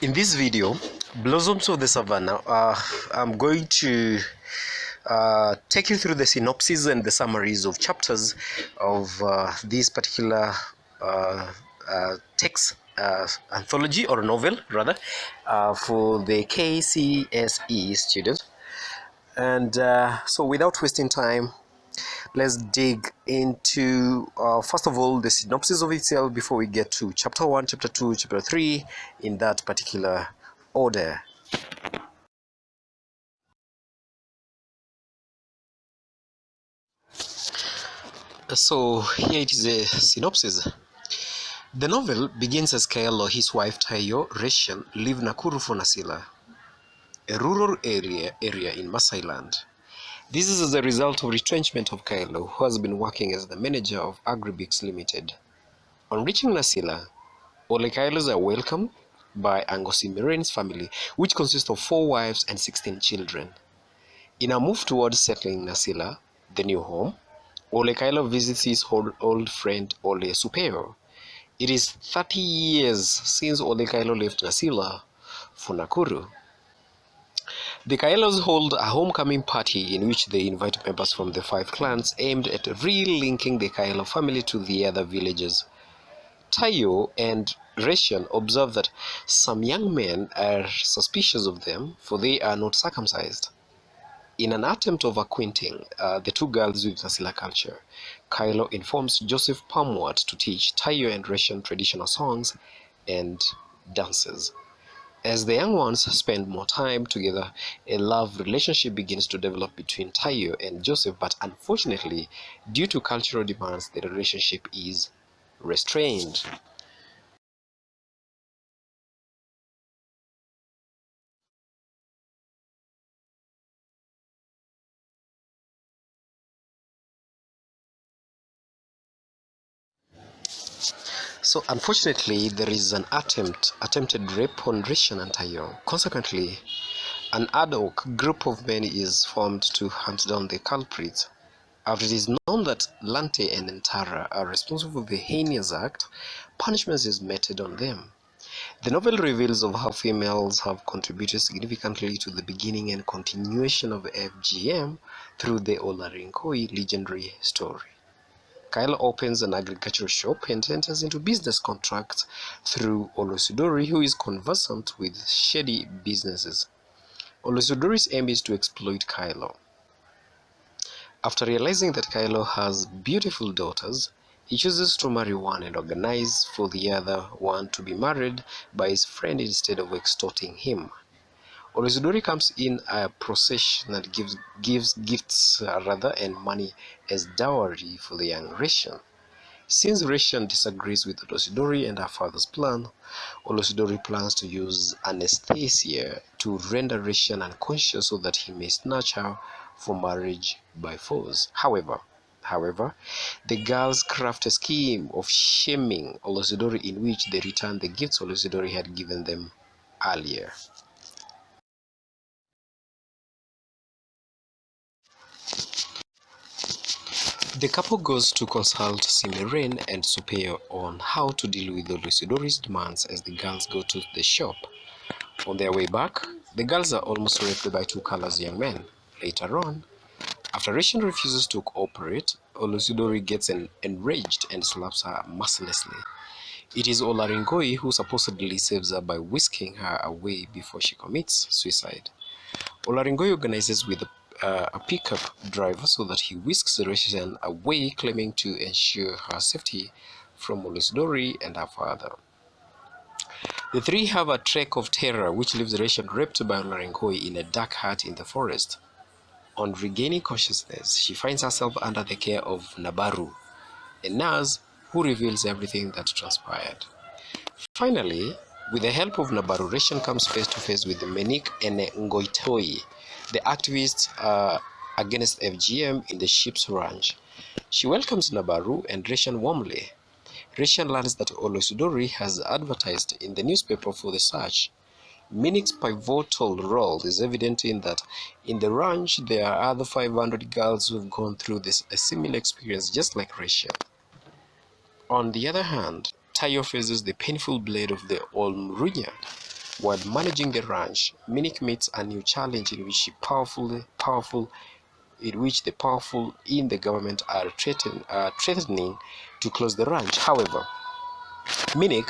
In this video, Blossoms of the Savannah, I'm going to take you through the synopsis and the summaries of chapters of this particular text anthology or novel rather for the KCSE students. And so without wasting time, let's dig into first of all the synopsis of itself before we get to chapter 1, chapter 2, chapter 3 in that particular order. So here it is a synopsis. The novel begins as Kaelo, his wife Taiyo, Resian, leave Nakuru for Nasila, a rural area in Maasai land. This is as a result of retrenchment of Kaelo, who has been working as the manager of Agribix Limited. On reaching Nasila, Ole Kaelos are welcomed by Simiren's family, which consists of 4 wives and 16 children. In a move towards settling Nasila, the new home, Ole Kaelo visits his old friend Ole Supeyo. It is 30 years since Ole Kaelo left Nasila for Nakuru. The Kaelos hold a homecoming party in which they invite members from the 5 clans aimed at relinking the Kaelo family to the other villages. Taiyo and Resian observe that some young men are suspicious of them, for they are not circumcised. In an attempt of acquainting the 2 girls with Nasila culture, Kaelo informs Joseph Parmuat to teach Taiyo and Resian traditional songs and dances. As the young ones spend more time together, a love relationship begins to develop between Taiyo and Joseph, but unfortunately, due to cultural demands, the relationship is restrained. So unfortunately, there is an attempted rape on Resian and Taiyo. Consequently, an ad hoc group of men is formed to hunt down the culprits. After it is known that Lante and Ntara are responsible for the heinous act, punishment is meted on them. The novel reveals of how females have contributed significantly to the beginning and continuation of FGM through the Olarinkoi legendary story. Kaelo opens an agricultural shop and enters into business contracts through Olosudori, who is conversant with shady businesses. Olosudori's aim is to exploit Kaelo. After realizing that Kaelo has beautiful daughters, he chooses to marry one and organize for the other one to be married by his friend instead of extorting him. Olosudori comes in a procession and gives gifts and money as dowry for the young Resian. Since Resian disagrees with Olosudori and her father's plan, Olosudori plans to use anesthesia to render Resian unconscious so that he may snatch her for marriage by force. However, the girls craft a scheme of shaming Olosudori in which they return the gifts Olosudori had given them earlier. The couple goes to consult Simiren and Supeyo on how to deal with Olosudori's demands as the girls go to the shop. On their way back, the girls are almost raped by 2 colors young men. Later on, after Resian refuses to cooperate, Olosudori gets enraged and slaps her mercilessly. It is Olaringoi who supposedly saves her by whisking her away before she commits suicide. Olaringoi organizes with a pickup driver so that he whisks Resian away, claiming to ensure her safety from Olosudori and her father. The 3 have a trek of terror which leaves Resian raped by Olaringoi in a dark hut in the forest. On regaining consciousness, she finds herself under the care of Nabaru, a nurse who reveals everything that transpired. Finally, with the help of Nabaru, Resian comes face to face with Menik Ngoitoi, the activist against FGM in the ship's ranch. She welcomes Nabaru and Resian warmly. Resian learns that Olosudori has advertised in the newspaper for the search. Menik's pivotal role is evident in that in the ranch there are other 500 girls who have gone through a similar experience just like Resian. On the other hand, Taiyo faces the painful blade of the Olmrunyad. While managing the ranch, Minik meets a new challenge in which the powerful in the government are threatening to close the ranch. However, Minik,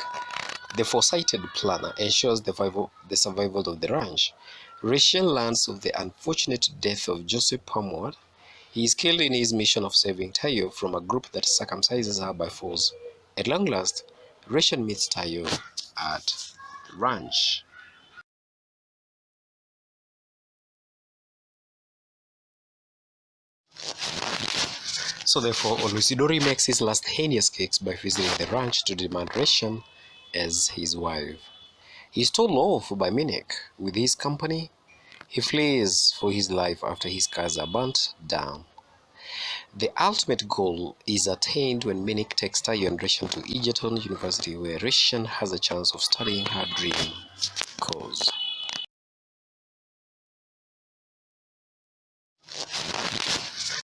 the foresighted planner, ensures the survival of the ranch. Resian learns of the unfortunate death of Joseph Parmuat. He is killed in his mission of saving Taiyo from a group that circumcises her by force. At long last, Resian meets Taiyo at the ranch. So therefore, Olusidori makes his last heinous kicks by visiting the ranch to demand Resian as his wife. He is told off by Minik. With his company, he flees for his life after his cars are burnt down. The ultimate goal is attained when Minik takes Taiyo and Resian to Egerton University, where Resian has a chance of studying her dream course.